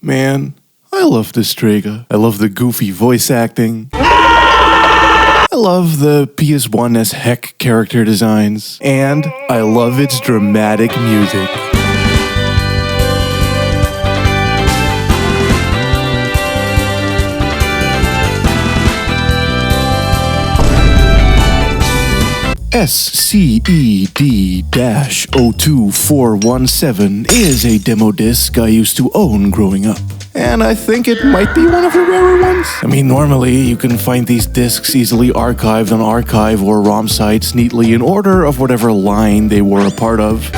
Man, I love Destrega. I love the goofy voice acting. I love the PS1 as heck character designs. And I love its dramatic music. SCED-02417 is a demo disc I used to own growing up. And I think it might be one of the rarer ones. I mean, normally you can find these discs easily archived on archive or ROM sites neatly in order of whatever line they were a part of.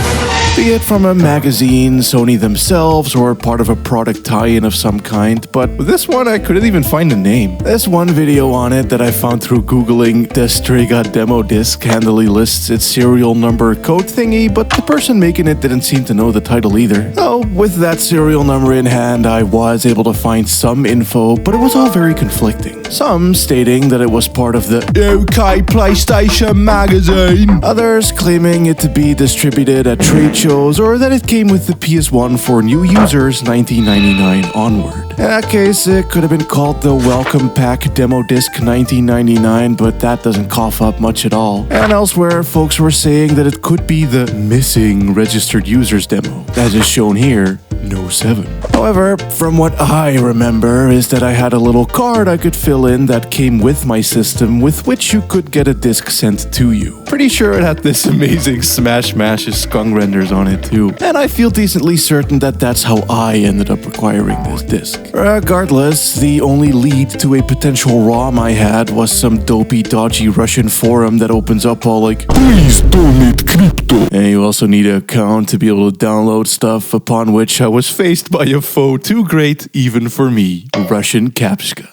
Be it from a magazine, Sony themselves, or part of a product tie-in of some kind, but with this one I couldn't even find a name. There's one video on it that I found through googling Destrega demo disc handily lists its serial number code thingy, but the person making it didn't seem to know the title either. So with that serial number in hand, I was able to find some info, but it was all very conflicting. Some stating that it was part of the OK PlayStation magazine, others claiming it to be distributed at trade shows, or that it came with the PS1 for new users 1999 onward. In that case, it could have been called the Welcome Pack Demo Disc 1999, but that doesn't cough up much at all. And elsewhere, folks were saying that it could be the Missing Registered Users demo, as is shown here, No 7. However, from what I remember is that I had a little card I could fill in that came with my system with which you could get a disc sent to you. Pretty sure it had this amazing Smash Mashes skunk renders on it too. And I feel decently certain that that's how I ended up acquiring this disc. Regardless, the only lead to a potential ROM I had was some dopey, dodgy Russian forum that opens up all like, "Please donate crypto." And you also need an account to be able to download stuff, upon which I was faced by a foe too great even for me, Russian Kapska.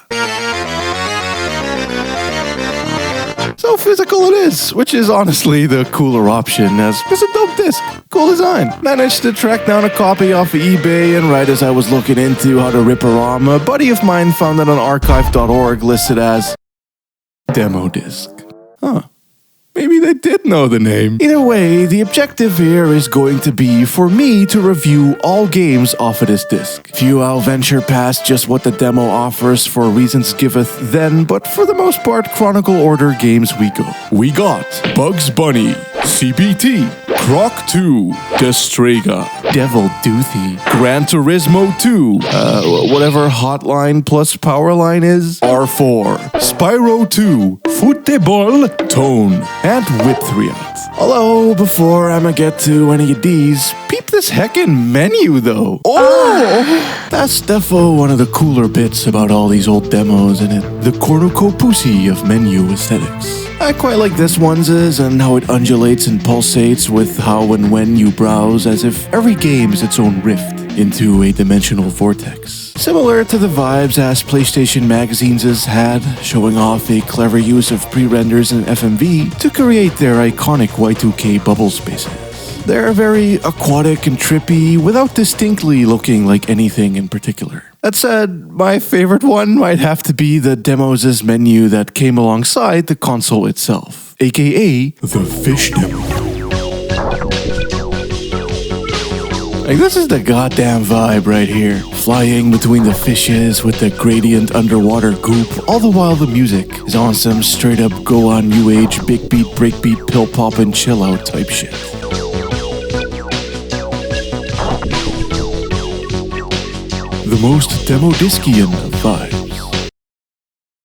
So physical it is, which is honestly the cooler option, as it's a dope disc. Cool design. Managed to track down a copy off of eBay, and right as I was looking into how to rip a ROM, a buddy of mine found it on archive.org listed as demo disc. Huh. Maybe they did know the name. Either way, the objective here is going to be for me to review all games off of this disc. Few I'll venture past just what the demo offers for reasons giveth then, but for the most part, chronicle order games we go. We got Bugs Bunny, CBT, Croc 2, Destrega, Devil Doothy, Gran Turismo 2, whatever Hotline plus Powerline is, R4, Spyro 2, Football, Tone, and Wipeout. Although, before I'ma get to any of these, peep this heckin' menu though. Oh! That's defo one of the cooler bits about all these old demos in it. The cornucopia of menu aesthetics. I quite like this one's and how it undulates and pulsates with how and when you browse, as if every game is its own rift into a dimensional vortex. Similar to the vibes as PlayStation magazines has had, showing off a clever use of pre-renders and FMV to create their iconic Y2K bubble spaces. They're very aquatic and trippy without distinctly looking like anything in particular. That said, my favorite one might have to be the demos' menu that came alongside the console itself, aka the fish demo. Like, this is the goddamn vibe right here. Flying between the fishes with the gradient underwater goop, all the while the music is on some straight up go on new age big beat, break beat, pill pop and chill out type shit. The most demo-discian of vibes.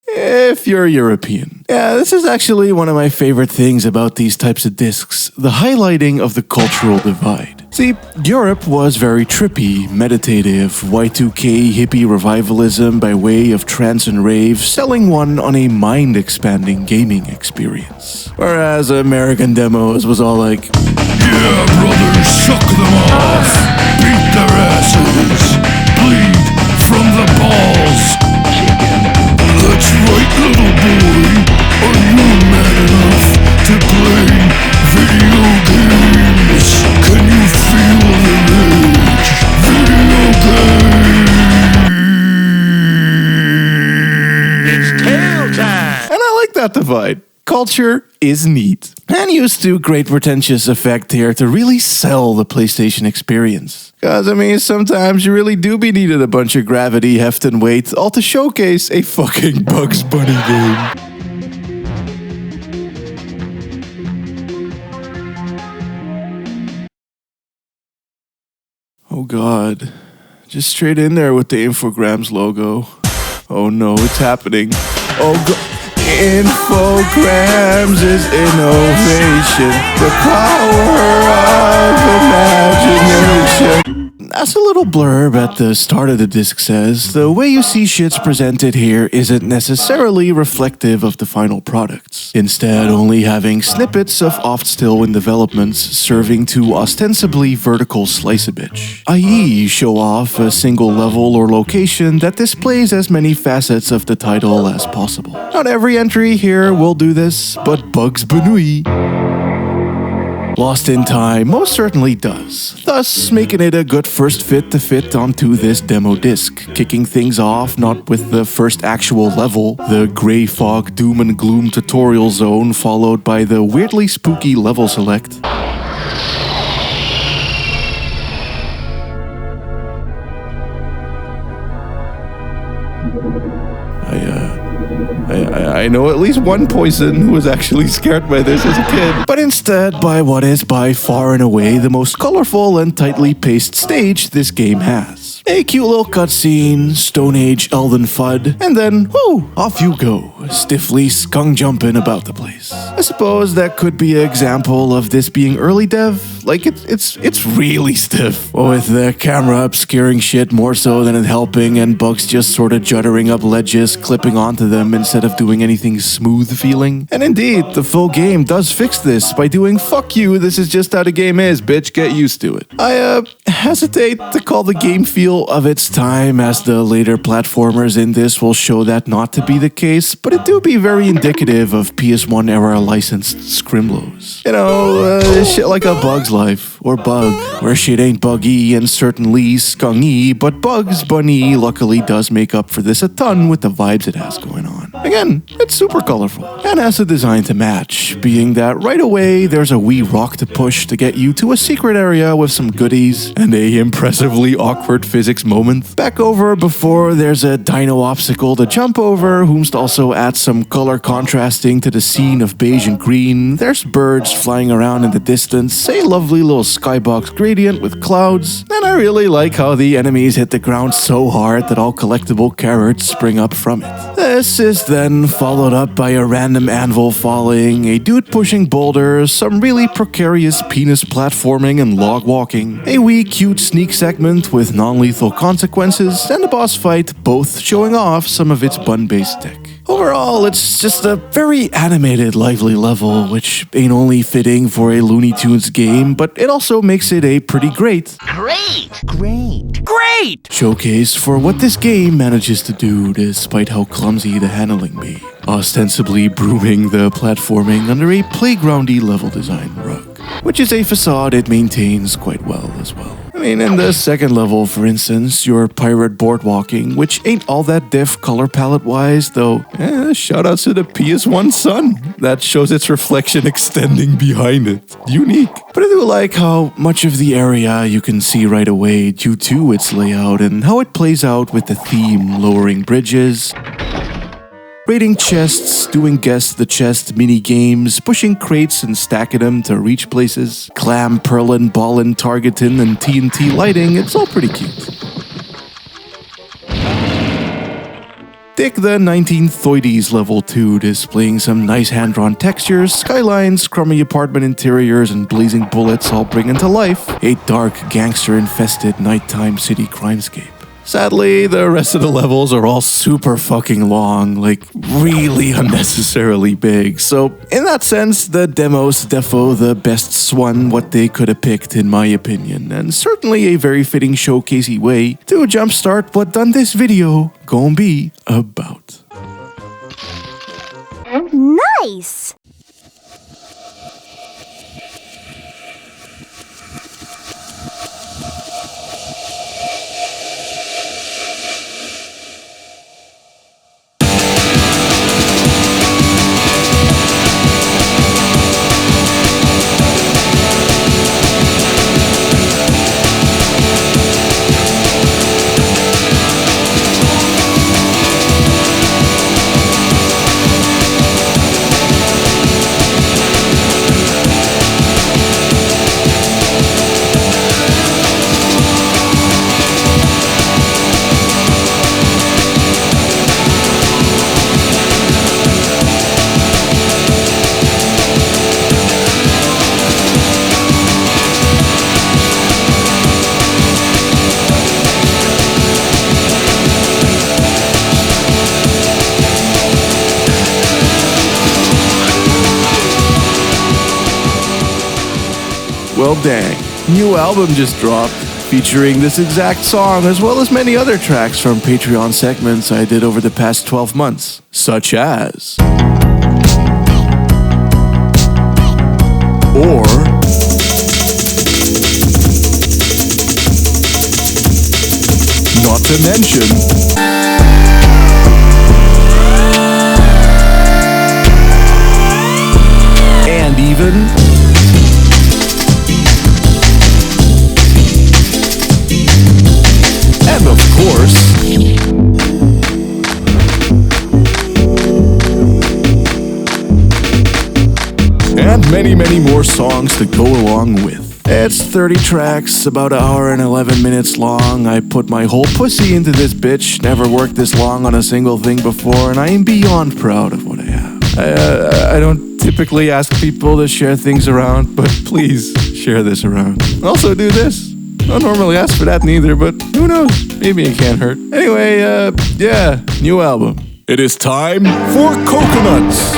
If you're European. Yeah, this is actually one of my favorite things about these types of discs, the highlighting of the cultural divide. See, Europe was very trippy, meditative, Y2K hippie revivalism by way of trance and rave, selling one on a mind-expanding gaming experience. Whereas American demos was all like, "Yeah, brothers, suck them off, beat their asses, bleed from the balls. That's right, little boy, are you man enough to play video games? Can you feel the rage? Video games! It's tail time! And I like that divide. Culture is neat. and used to great pretentious effect here to really sell the PlayStation experience. Cause I mean, sometimes you really do be needed a bunch of gravity, heft, and weight, all to showcase a fucking Bugs Bunny game. Oh god. Just straight in there with the Infograms logo. Oh no, it's happening. Oh god. Infograms is innovation. The power of imagination. As a little blurb at the start of the disc says, the way you see shits presented here isn't necessarily reflective of the final products. Instead, only having snippets of oft-still in developments serving to ostensibly vertical slice a bitch, i.e. show off a single level or location that displays as many facets of the title as possible. Not every entry here will do this, but Bugs Bunny Lost in Time most certainly does, thus making it a good first fit to fit onto this demo disc, kicking things off not with the first actual level, the Grey Fog Doom and Gloom tutorial zone, followed by the weirdly spooky level select. I know at least one person who was actually scared by this as a kid, but instead by what is by far and away the most colorful and tightly paced stage this game has. A cute little cutscene, Stone Age Elden FUD, and then, whoo, off you go, stiffly skunk jumping about the place. I suppose that could be an example of this being early dev. Like, it's really stiff, with the camera obscuring shit more so than it helping, and bugs just sort of juddering up ledges, clipping onto them instead of doing anything smooth feeling. And indeed, the full game does fix this by doing fuck you, this is just how the game is, bitch, get used to it. I hesitate to call the game feel of its time, as the later platformers in this will show that not to be the case, but it do be very indicative of PS1 era licensed scrimlos. You know, shit like A Bug's Life, or Bug, where shit ain't buggy and certainly skungy, but Bugs Bunny luckily does make up for this a ton with the vibes it has going on. Again, it's super colorful, and has a design to match, being that right away there's a wee rock to push to get you to a secret area with some goodies, and a impressively awkward physics moment. Back over before there's a dino obstacle to jump over, whomst also add some color contrasting to the scene of beige and green. There's birds flying around in the distance, a lovely little skybox gradient with clouds, and I really like how the enemies hit the ground so hard that all collectible carrots spring up from it. This is then followed up by a random anvil falling, a dude pushing boulders, some really precarious penis platforming and log walking, a wee cute sneak segment with non-lethal consequences, and a boss fight, both showing off some of its bun-based tech. Overall, it's just a very animated, lively level, which ain't only fitting for a Looney Tunes game, but it also makes it a pretty great showcase for what this game manages to do despite how clumsy the handling be, ostensibly brooming the platforming under a playgroundy level design rug, which is a facade it maintains quite well as well. I mean, in the second level, for instance, your pirate boardwalking, which ain't all that diff color palette-wise, though, shoutouts to the PS1 sun. That shows its reflection extending behind it. Unique. But I do like how much of the area you can see right away due to its layout and how it plays out with the theme lowering bridges, raiding chests, doing guess the chest mini games, pushing crates and stacking them to reach places, clam purlin, ballin, targeting, and TNT lighting. It's all pretty cute. Dig the 1930s level 2, displaying some nice hand-drawn textures, skylines, crummy apartment interiors, and blazing bullets all bringing to life a dark, gangster-infested nighttime city crimescape. Sadly, the rest of the levels are all super fucking long, like really unnecessarily big. So, in that sense, the demo's defo the best one what they could have picked in my opinion, and certainly a very fitting showcasey way to jumpstart what done this video gon' be about. Nice! dang, new album just dropped, featuring this exact song as well as many other tracks from Patreon segments I did over the past 12 months, such as... Or... Not to mention... And even... And of course... And many more songs to go along with. It's 30 tracks, about an hour and 11 minutes long. I put my whole pussy into this bitch, never worked this long on a single thing before, and I am beyond proud of what I have. I don't typically ask people to share things around, but please share this around. Also do this. I don't normally ask for that neither, but who knows? Maybe it can't hurt. Anyway, yeah, new album. It is time for Coconuts.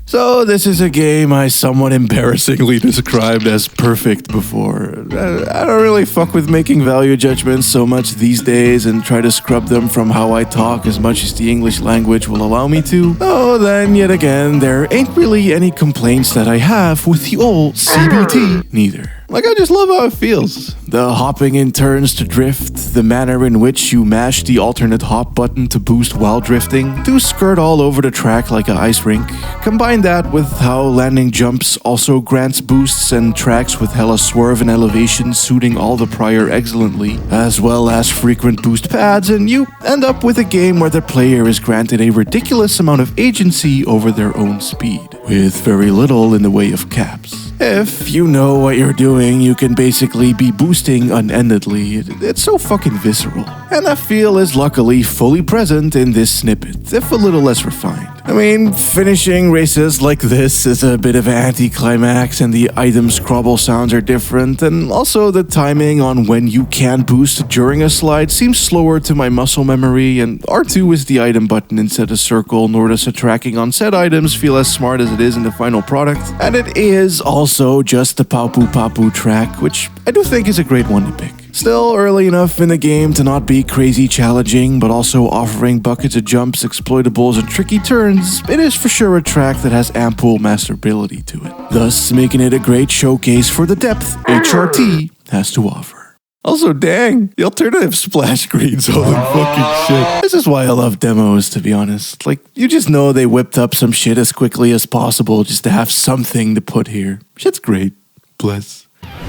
So this is a game I somewhat embarrassingly described as perfect before. I don't really fuck with making value judgments so much these days and try to scrub them from how I talk as much as the English language will allow me to. Oh, then yet again, there ain't really any complaints that I have with the old CBT neither. Like, I just love how it feels. The hopping in turns to drift, the manner in which you mash the alternate hop button to boost while drifting, to skirt all over the track like an ice rink. Combine that with how landing jumps also grants boosts and tracks with hella swerve and elevation suiting all the prior excellently, as well as frequent boost pads, and you end up with a game where the player is granted a ridiculous amount of agency over their own speed, with very little in the way of caps. If you know what you're doing, you can basically be boosting unendedly. It's so fucking visceral. And that feel is luckily fully present in this snippet, if a little less refined. I mean, finishing races like this is a bit of an anticlimax, and the item scrabble sounds are different, and also the timing on when you can boost during a slide seems slower to my muscle memory, and R2 is the item button instead of circle, nor does the tracking on said items feel as smart as it is in the final product. And it is also just the Papu Papu track, which I do think is a great one to pick. Still early enough in the game to not be crazy challenging, but also offering buckets of jumps, exploitables, and tricky turns, it is for sure a track that has ample masterability to it, thus making it a great showcase for the depth HRT has to offer. Also, dang, the alternative splash screens, holy fucking shit. This is why I love demos, to be honest. Like, you just know they whipped up some shit as quickly as possible just to have something to put here. Shit's great. Bless.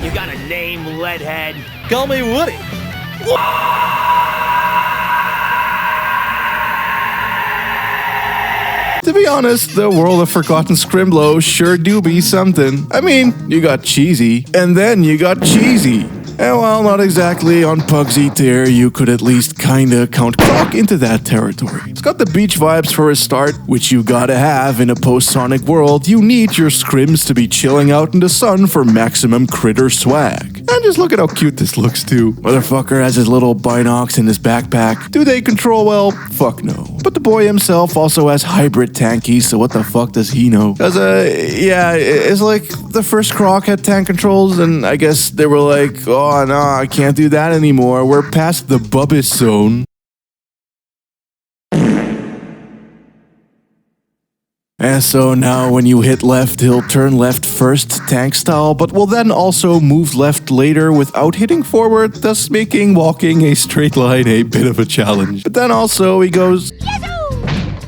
You got a name, Leadhead? Call me Woody. To be honest, the world of Forgotten Scrimblow sure do be something. I mean, you got cheesy, and then you got cheesy. And while not exactly on Pugsy tier, you could at least kinda count Croc into that territory. It's got the beach vibes for a start, which you gotta have in a post-Sonic world. You need your scrims to be chilling out in the sun for maximum critter swag. And just look at how cute this looks too. Motherfucker has his little binocs in his backpack. Do they control well? Fuck no. But the boy himself also has hybrid tankies, so what the fuck does he know? Cause yeah, it's like the first Croc had tank controls, and I guess they were like, oh no, I can't do that anymore. We're past the Bubbis zone. And so now when you hit left, he'll turn left first, tank style, but will then also move left later without hitting forward, thus making walking a straight line a bit of a challenge. But then also he goes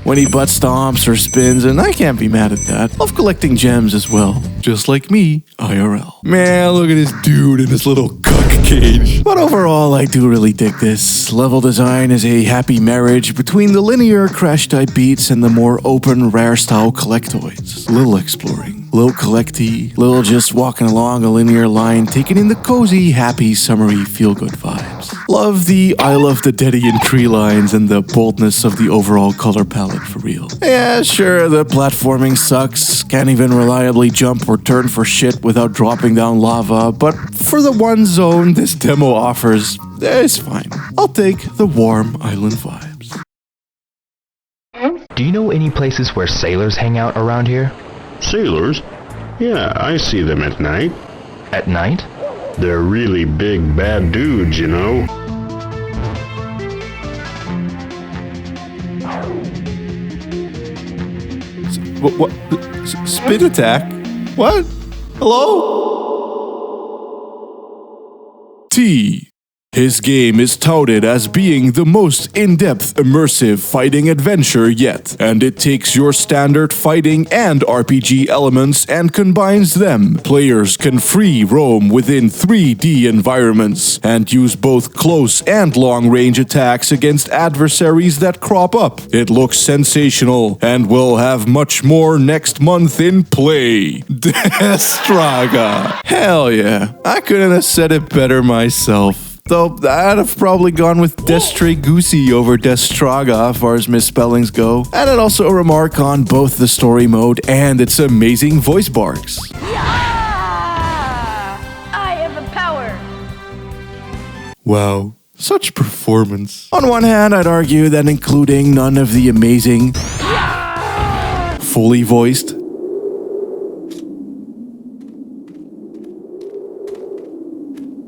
when he butt stomps or spins, and I can't be mad at that. Love collecting gems as well, just like me, IRL. Man, look at this dude in his little cuck cage. But overall, I do really dig this. Level design is a happy marriage between the linear crash-type beats and the more open, rare-style collectoids. Little exploring, little collecty, little just walking along a linear line, taking in the cozy, happy, summery, feel-good vibes. Love the I love the Dedian tree lines and the boldness of the overall color palette for real. Yeah, sure, the platforming sucks, can't even reliably jump or turn for shit without dropping down lava, but for the one zone this demo offers, it's fine. I'll take the warm island vibes. Do you know any places where sailors hang out around here? Sailors? Yeah, I see them at night. At night? They're really big bad dudes, you know. What? Spin attack? What? Hello? T. His game is touted as being the most in-depth immersive fighting adventure yet, and it takes your standard fighting and RPG elements and combines them. Players can free roam within 3D environments and use both close and long-range attacks against adversaries that crop up. It looks sensational and will have much more next month in play. Destrega. Hell yeah. I couldn't have said it better myself. Though I'd have probably gone with Destrega over Destrega as far as misspellings go. And I'd also remark on both the story mode and its amazing voice barks. Yeah! I have the power! Wow, such performance. On one hand, I'd argue that including none of the amazing, fully voiced,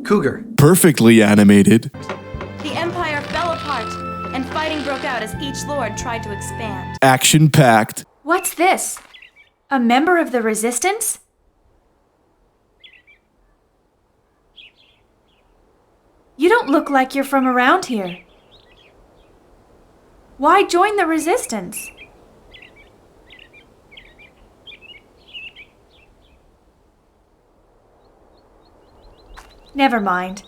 Cougar. perfectly animated, The Empire fell apart, and fighting broke out as each lord tried to expand. action-packed, What's this? A member of the Resistance? You don't look like you're from around here. Why join the Resistance? Never mind.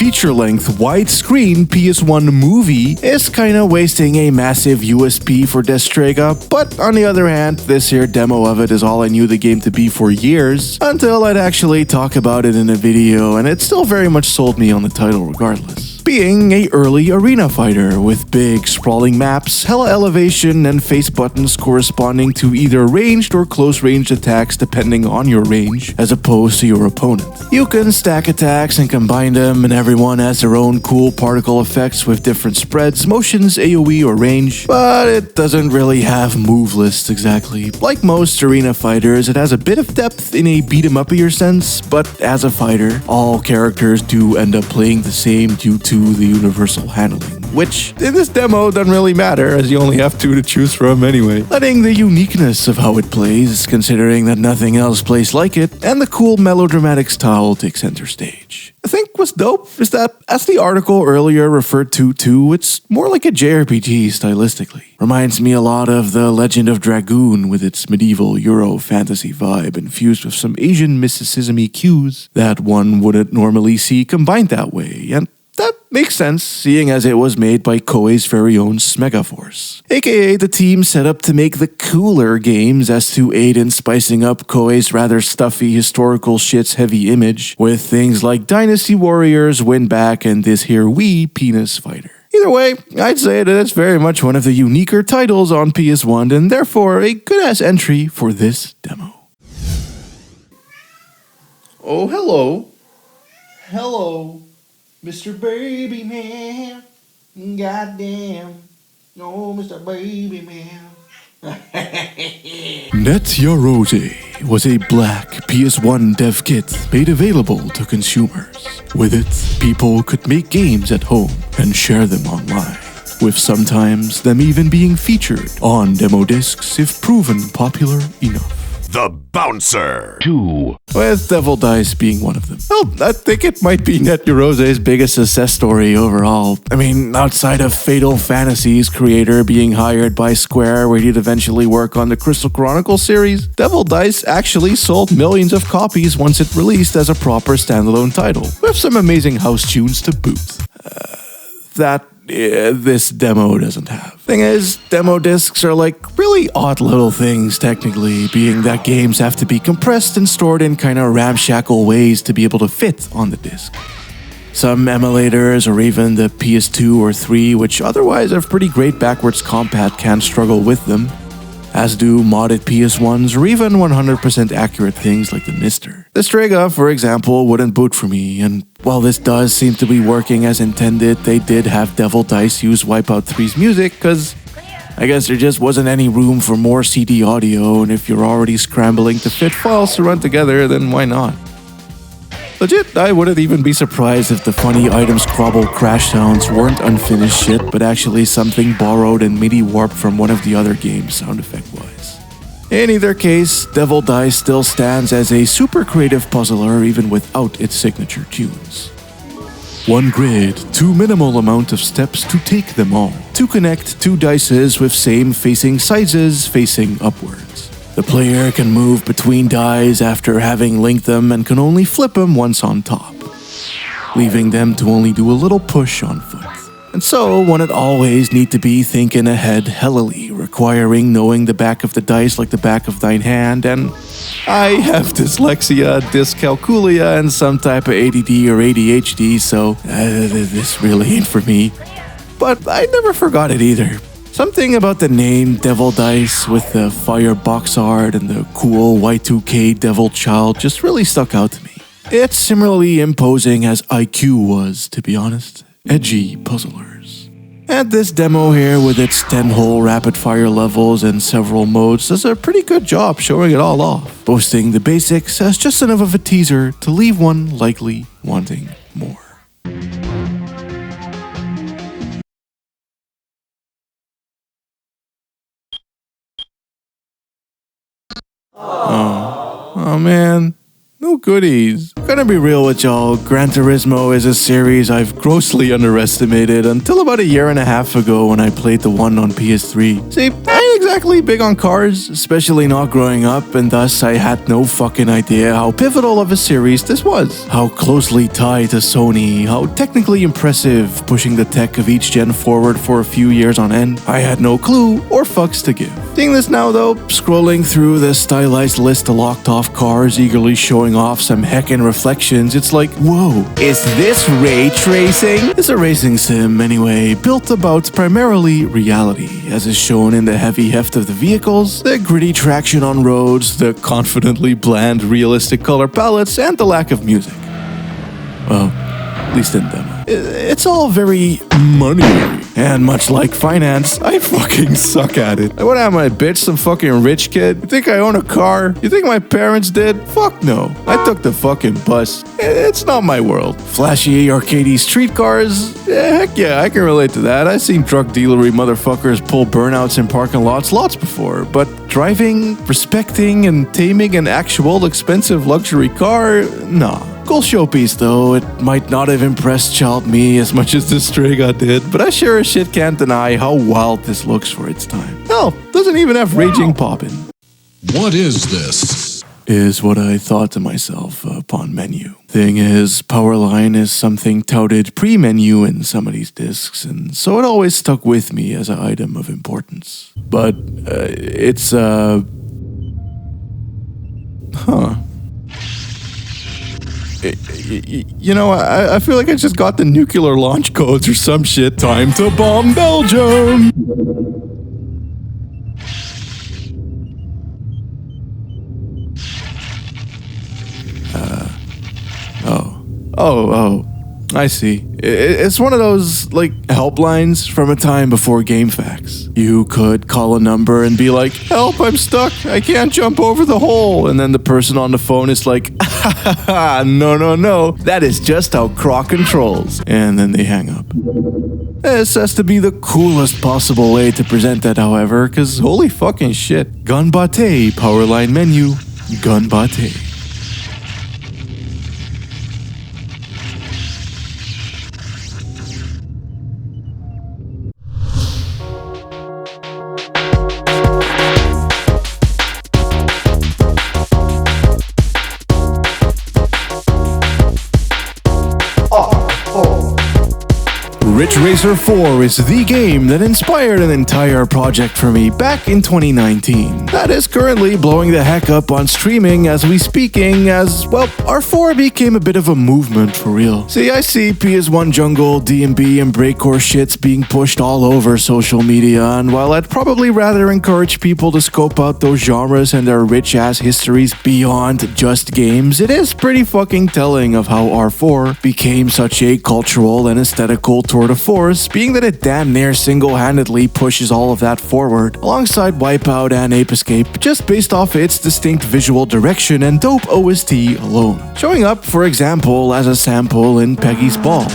feature-length widescreen PS1 movie is kinda wasting a massive USP for Destrega, but on the other hand, this here demo of it is all I knew the game to be for years, until I'd actually talk about it in a video, and it still very much sold me on the title regardless. Being a early arena fighter with big sprawling maps, hella elevation, and face buttons corresponding to either ranged or close range attacks depending on your range, as opposed to your opponent. You can stack attacks and combine them, and everyone has their own cool particle effects with different spreads, motions, AoE, or range, but it doesn't really have move lists exactly. Like most arena fighters, it has a bit of depth in a beat-em-up-ier sense, but as a fighter, all characters do end up playing the same due to the universal handling, which in this demo doesn't really matter as you only have 2 to choose from anyway. Letting the uniqueness of how it plays, considering that nothing else plays like it, and the cool melodramatic style take center stage. I think what's dope is that, as the article earlier referred to too, it's more like a JRPG stylistically. Reminds me a lot of The Legend of Dragoon with its medieval Euro fantasy vibe infused with some Asian mysticism-y cues that one wouldn't normally see combined that way, and that makes sense, seeing as it was made by Koei's very own Smegaforce, aka the team set up to make the cooler games as to aid in spicing up Koei's rather stuffy historical shit's heavy image with things like Dynasty Warriors, Winback, and this here wee penis fighter. Either way, I'd say that it's very much one of the uniquer titles on PS1 and therefore a good-ass entry for this demo. Oh, hello. Hello. Mr. Baby Man, goddamn, oh, Mr. Baby Man. Net Yarose was a black PS1 dev kit made available to consumers. With it, people could make games at home and share them online, with sometimes them even being featured on demo discs if proven popular enough. the Bouncer. 2. With Devil Dice being one of them. Well, I think it might be Neturose's biggest success story overall. I mean, outside of Fatal Fantasy's creator being hired by Square where he'd eventually work on the Crystal Chronicles series, Devil Dice actually sold millions of copies once it released as a proper standalone title, with some amazing house tunes to boot. This demo doesn't have. Thing is, demo discs are like really odd little things technically, being that games have to be compressed and stored in kind of ramshackle ways to be able to fit on the disc. Some emulators or even the PS2 or 3, which otherwise have pretty great backwards compat, can struggle with them, as do modded PS1s or even 100% accurate things like the Mister. Destrega, for example, wouldn't boot for me, and while this does seem to be working as intended, they did have Devil Dice use Wipeout 3's music, cause I guess there just wasn't any room for more CD audio, and if you're already scrambling to fit files to run together, then why not? Legit, I wouldn't even be surprised if the funny items crobble crash sounds weren't unfinished shit, but actually something borrowed and MIDI warped from one of the other games sound effect-wise. In either case, Devil Dice still stands as a super creative puzzler even without its signature tunes. One grid, too minimal amount of steps to take them all. To connect two dices with same facing sizes facing upwards. The player can move between dies after having linked them and can only flip them once on top, leaving them to only do a little push on foot. And so, one would always need to be thinking ahead hellily, requiring knowing the back of the dice like the back of thine hand, and I have dyslexia, dyscalculia, and some type of ADD or ADHD, so this really ain't for me. But I never forgot it either. Something about the name Devil Dice with the fire box art and the cool Y2K Devil Child just really stuck out to me. It's similarly imposing as IQ was, to be honest. Edgy puzzlers. And this demo here with its 10-hole rapid-fire levels and several modes does a pretty good job showing it all off, boasting the basics as just enough of a teaser to leave one likely wanting more. Oh man, no goodies. I'm gonna be real with y'all, Gran Turismo is a series I've grossly underestimated until about a year and a half ago when I played the one on PS3. See, I ain't exactly big on cars, especially not growing up, and thus I had no fucking idea how pivotal of a series this was. How closely tied to Sony, how technically impressive, pushing the tech of each gen forward for a few years on end. I had no clue or fucks to give. Seeing this now though, scrolling through the stylized list of locked off cars eagerly showing off some heckin' reflections, it's like, whoa, is this ray tracing? It's a racing sim anyway, built about primarily reality, as is shown in the heavy heft of the vehicles, the gritty traction on roads, the confidently bland realistic color palettes, and the lack of music. Well, at least in demo. It's all very money. And much like finance, I fucking suck at it. What am I, bitch? Some fucking rich kid? You think I own a car? You think my parents did? Fuck no. I took the fucking bus. It's not my world. Flashy, arcadey street cars? Heck yeah, I can relate to that. I've seen drug dealery motherfuckers pull burnouts in parking lots lots before. But driving, respecting, and taming an actual expensive luxury car? Nah. Cool showpiece though, it might not have impressed child me as much as Destrega did, but I sure as shit can't deny how wild this looks for its time. Hell, doesn't even have raging poppin'. What is this? Is what I thought to myself upon menu. Thing is, Powerline is something touted pre-menu in some of these discs, and so it always stuck with me as an item of importance. But, it's, You know, I feel like I just got the nuclear launch codes or some shit. Time to bomb Belgium! Oh, I see. It's one of those, like, helplines from a time before GameFAQs. You could call a number and be like, help, I'm stuck, I can't jump over the hole. And then the person on the phone is like, No, that is just how Croc controls. And then they hang up. This has to be the coolest possible way to present that, however, because holy fucking shit. Gun Bate, Powerline menu, Gun Bate. Ridge Racer 4 is the game that inspired an entire project for me back in 2019. That is currently blowing the heck up on streaming as we speaking as, well, R4 became a bit of a movement for real. See, I see PS1 Jungle, D&B, and breakcore shits being pushed all over social media, and while I'd probably rather encourage people to scope out those genres and their rich-ass histories beyond just games, it is pretty fucking telling of how R4 became such a cultural and aesthetical tour de force, being that it damn near single-handedly pushes all of that forward, alongside Wipeout and Ape Escape, just based off its distinct visual direction and dope OST alone. Showing up, for example, as a sample in Peggy's Ball.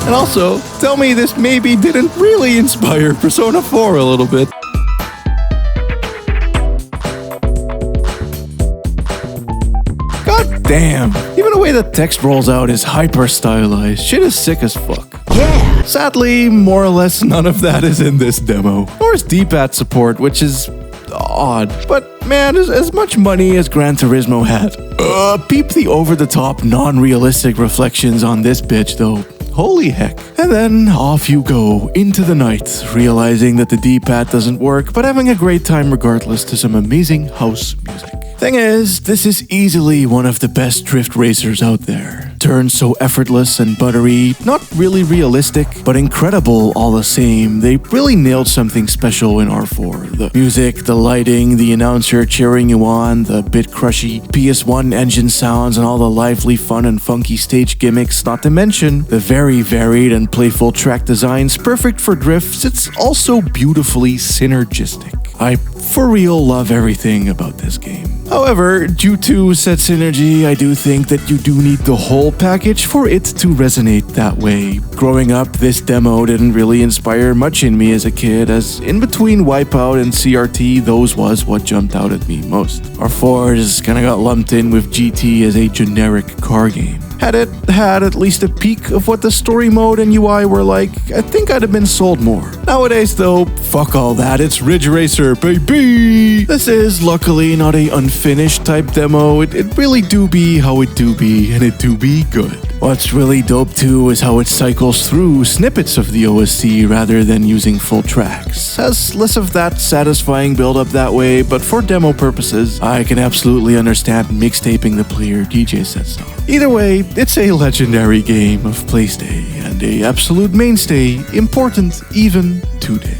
And also, tell me this maybe didn't really inspire Persona 4 a little bit. God damn, even the way the text rolls out is hyper stylized. Shit is sick as fuck. Yeah! Sadly, more or less none of that is in this demo. Nor is D-pad support, which is odd. But man, as much money as Gran Turismo had. Peep the over-the-top, non-realistic reflections on this bitch though. Holy heck. And then off you go into the night, realizing that the D-pad doesn't work, but having a great time regardless to some amazing house music. Thing is, this is easily one of the best drift racers out there. Turns so effortless and buttery, not really realistic, but incredible all the same. They really nailed something special in R4. The music, the lighting, the announcer cheering you on, the bit crushy PS1 engine sounds, and all the lively, fun, and funky stage gimmicks, not to mention the very varied and playful track designs perfect for drifts. It's also beautifully synergistic. I for real love everything about this game. However, due to said synergy, I do think that you do need the whole package for it to resonate that way. Growing up, this demo didn't really inspire much in me as a kid, as in between Wipeout and CRT, those was what jumped out at me most. R4 just kinda got lumped in with GT as a generic car game. Had it had at least a peek of what the story mode and UI were like, I think I'd have been sold more. Nowadays though, fuck all that, it's Ridge Racer, baby! This is luckily not a unfinished type demo, it really do be how it do be, and it do be good. What's really dope too is how it cycles through snippets of the OST rather than using full tracks. Has less of that satisfying build-up that way, but for demo purposes, I can absolutely understand mixtaping the player DJ set song. Either way, it's a legendary game of Playstay, and a absolute mainstay, important even today.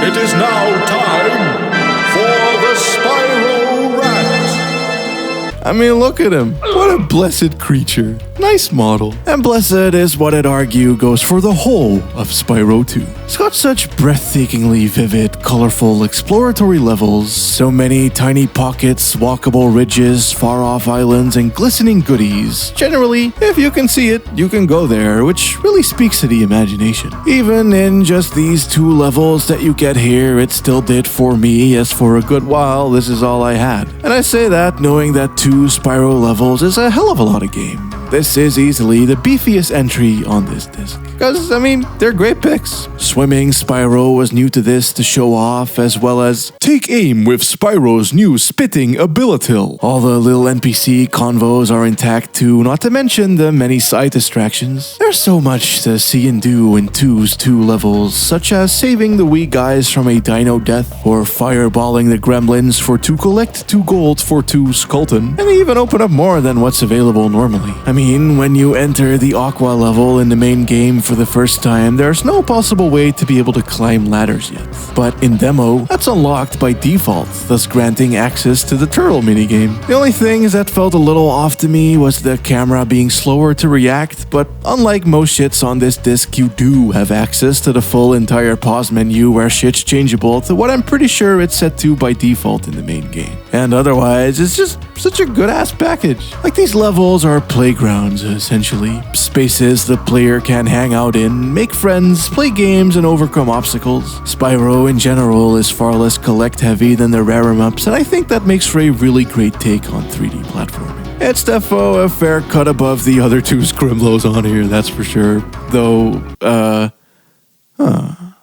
It is now time for the Spyro Rat. I mean, look at him. What a blessed creature. Nice model. And blessed is what I'd argue goes for the whole of Spyro 2. It's got such breathtakingly vivid, colorful, exploratory levels, so many tiny pockets, walkable ridges, far-off islands, and glistening goodies. Generally, if you can see it, you can go there, which really speaks to the imagination. Even in just these 2 levels that you get here, it still did for me, as for a good while, this is all I had. And I say that knowing that 2 Spyro levels is a hell of a lot of game. This is easily the beefiest entry on this disc. Because, I mean, they're great picks. Swimming Spyro was new to this to show off, as well as take aim with Spyro's new spitting ability. All the little NPC convos are intact too, not to mention the many side distractions. There's so much to see and do in 2's 2 levels, such as saving the wee guys from a dino death, or fireballing the gremlins for to collect 2 gold for 2 Skulton, and they even open up more than what's available normally. I mean, mean, when you enter the Aqua level in the main game for the first time, there's no possible way to be able to climb ladders yet. But in demo, that's unlocked by default, thus granting access to the turtle minigame. The only thing that felt a little off to me was the camera being slower to react, but unlike most shits on this disc, you do have access to the full entire pause menu where shit's changeable to what I'm pretty sure it's set to by default in the main game. And otherwise, it's just such a good-ass package. Like, these levels are playgrounds, essentially. Spaces the player can hang out in, make friends, play games, and overcome obstacles. Spyro, in general, is far less collect-heavy than the rarer maps, and I think that makes for a really great take on 3D platforming. It's defo a fair cut above the other two Scrimlows on here, that's for sure. Though,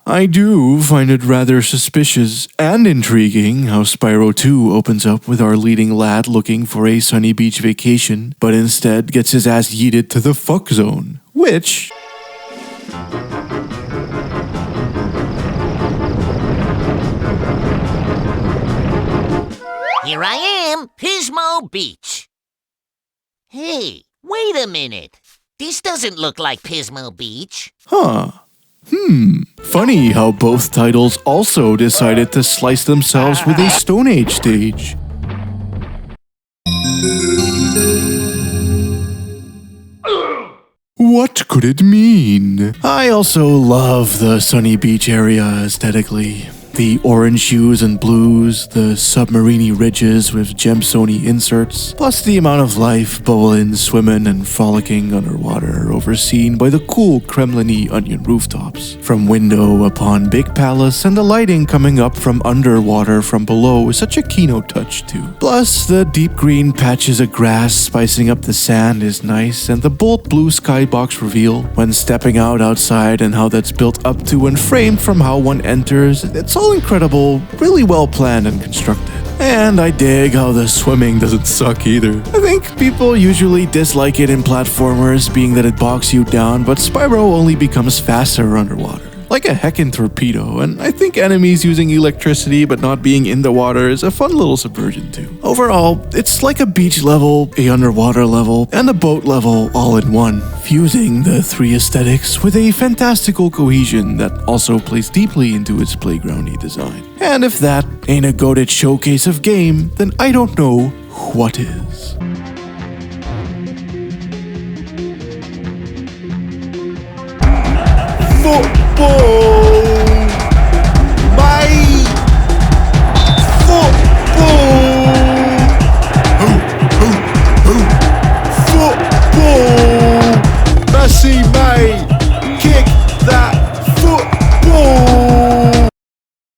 I do find it rather suspicious and intriguing how Spyro 2 opens up with our leading lad looking for a sunny beach vacation, but instead gets his ass yeeted to the fuck zone, which... Here I am, Pismo Beach. Hey, wait a minute. This doesn't look like Pismo Beach. Huh. Funny how both titles also decided to slice themselves with a Stone Age stage. What could it mean? I also love the sunny beach area aesthetically. The orange hues and blues, the submarine ridges with gemstone inserts, plus the amount of life bubbling, swimming, and frolicking underwater overseen by the cool Kremlin-y onion rooftops. From window upon big palace and the lighting coming up from underwater from below is such a keynote touch too. Plus, the deep green patches of grass spicing up the sand is nice, and the bold blue skybox reveal when stepping outside and how that's built up to and framed from how one enters, it's all incredible, really well planned and constructed. And I dig how the swimming doesn't suck either. I think people usually dislike it in platformers, being that it bogs you down, but Spyro only becomes faster underwater. Like a heckin' torpedo, and I think enemies using electricity but not being in the water is a fun little subversion too. Overall, it's like a beach level, a underwater level, and a boat level all in one, fusing the three aesthetics with a fantastical cohesion that also plays deeply into its playgroundy design. And if that ain't a goated showcase of game, then I don't know what is. Football, mate! Football! Football! Messi, mate! Kick that football!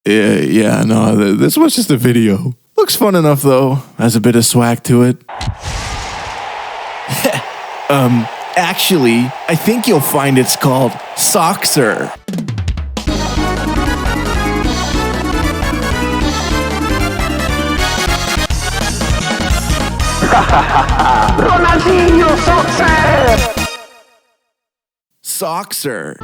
Yeah, no, this was just a video. Looks fun enough though, has a bit of swag to it. Actually, I think you'll find it's called Soxer. Ronaldinho Soxer! Soxer.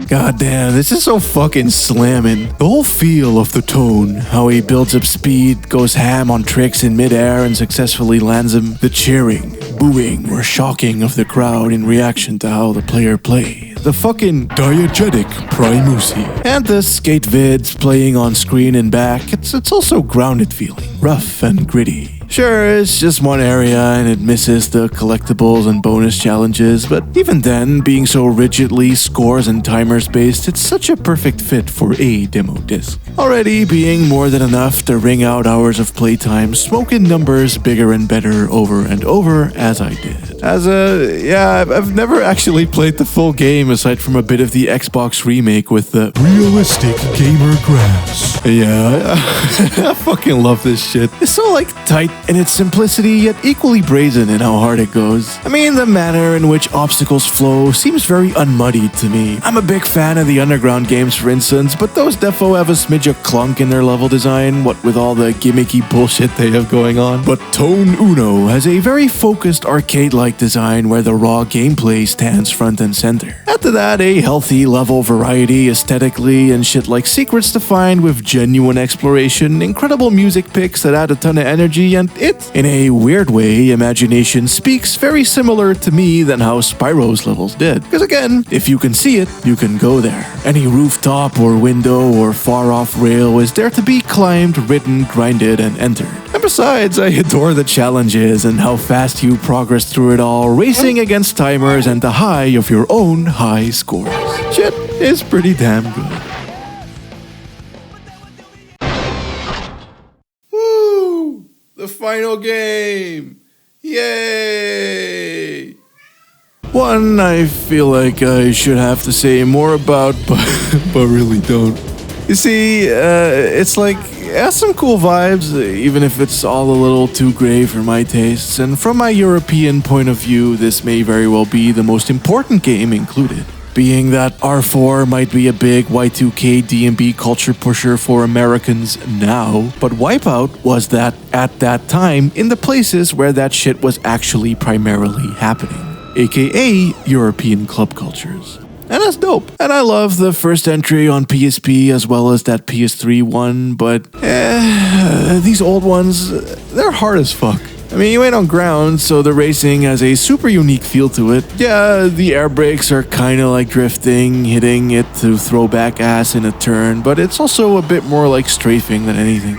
God damn, this is so fucking slamming. The whole feel of the tone, how he builds up speed, goes ham on tricks in midair and successfully lands them, the cheering, booing, or shocking of the crowd in reaction to how the player plays, the fucking diegetic primusi, and the skate vids playing on screen and back, it's also grounded feeling, rough and gritty. Sure, it's just one area and it misses the collectibles and bonus challenges, but even then, being so rigidly scores and timers based, it's such a perfect fit for a demo disc. Already being more than enough to wring out hours of playtime, smoking numbers bigger and better over and over as I did. I've never actually played the full game aside from a bit of the Xbox remake with the realistic gamer grass. Yeah, I fucking love this shit. It's so tight in its simplicity, yet equally brazen in how hard it goes. I mean, the manner in which obstacles flow seems very unmuddied to me. I'm a big fan of the Underground games, for instance, but those defo have a smidge of clunk in their level design, what with all the gimmicky bullshit they have going on. But Tone Uno has a very focused arcade-like design where the raw gameplay stands front and center. Add to that a healthy level variety aesthetically and shit like secrets to find with genuine exploration, incredible music picks that add a ton of energy, and it, in a weird way, imagination speaks very similar to me than how Spyro's levels did. Because again, if you can see it, you can go there. Any rooftop or window or far-off rail is there to be climbed, ridden, grinded, and entered. And besides, I adore the challenges and how fast you progress through it all, racing against timers and the high of your own high scores. Shit is pretty damn good. Woo! The final game! Yay! One I feel like I should have to say more about, but really don't. You see, it's like, it has some cool vibes, even if it's all a little too grey for my tastes, and from my European point of view, this may very well be the most important game included. Being that R4 might be a big Y2K D&B culture pusher for Americans now, but Wipeout was that at that time in the places where that shit was actually primarily happening, aka European club cultures. And that's dope. And I love the first entry on PSP as well as that PS3 one, but these old ones, they're hard as fuck. I mean, you ain't on ground, so the racing has a super unique feel to it. Yeah, the air brakes are kinda like drifting, hitting it to throw back ass in a turn, but it's also a bit more like strafing than anything.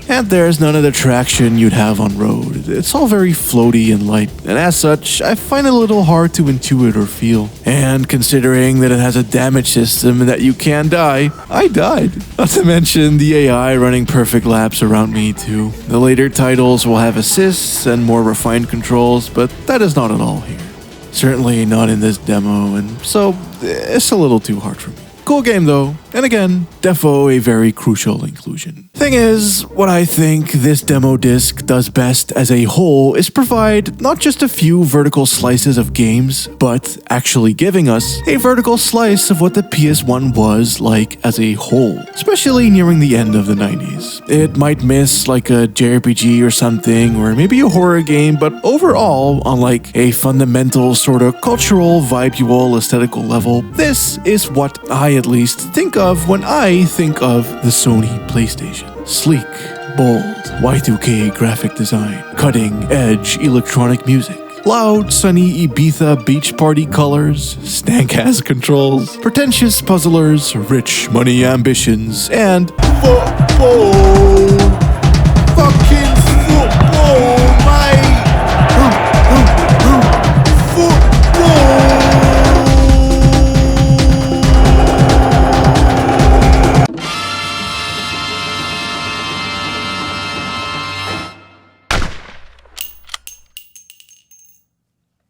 And there's none of the traction you'd have on road. It's all very floaty and light, and as such, I find it a little hard to intuit or feel. And considering that it has a damage system and that you can die, I died. Not to mention the AI running perfect laps around me too. The later titles will have assists and more refined controls, but that is not at all here. Certainly not in this demo, and so it's a little too hard for me. Cool game though, and again, defo a very crucial inclusion. Thing is, what I think this demo disc does best as a whole is provide not just a few vertical slices of games, but actually giving us a vertical slice of what the PS1 was like as a whole, especially nearing the end of the 90s. It might miss like a JRPG or something, or maybe a horror game, but overall, on like a fundamental sort of cultural, vibeual, aesthetical level, this is what I at least think of when I think of the Sony PlayStation. Sleek, bold, Y2K graphic design, cutting-edge electronic music, loud, sunny Ibiza beach party colors, stank-ass controls, pretentious puzzlers, rich money ambitions, and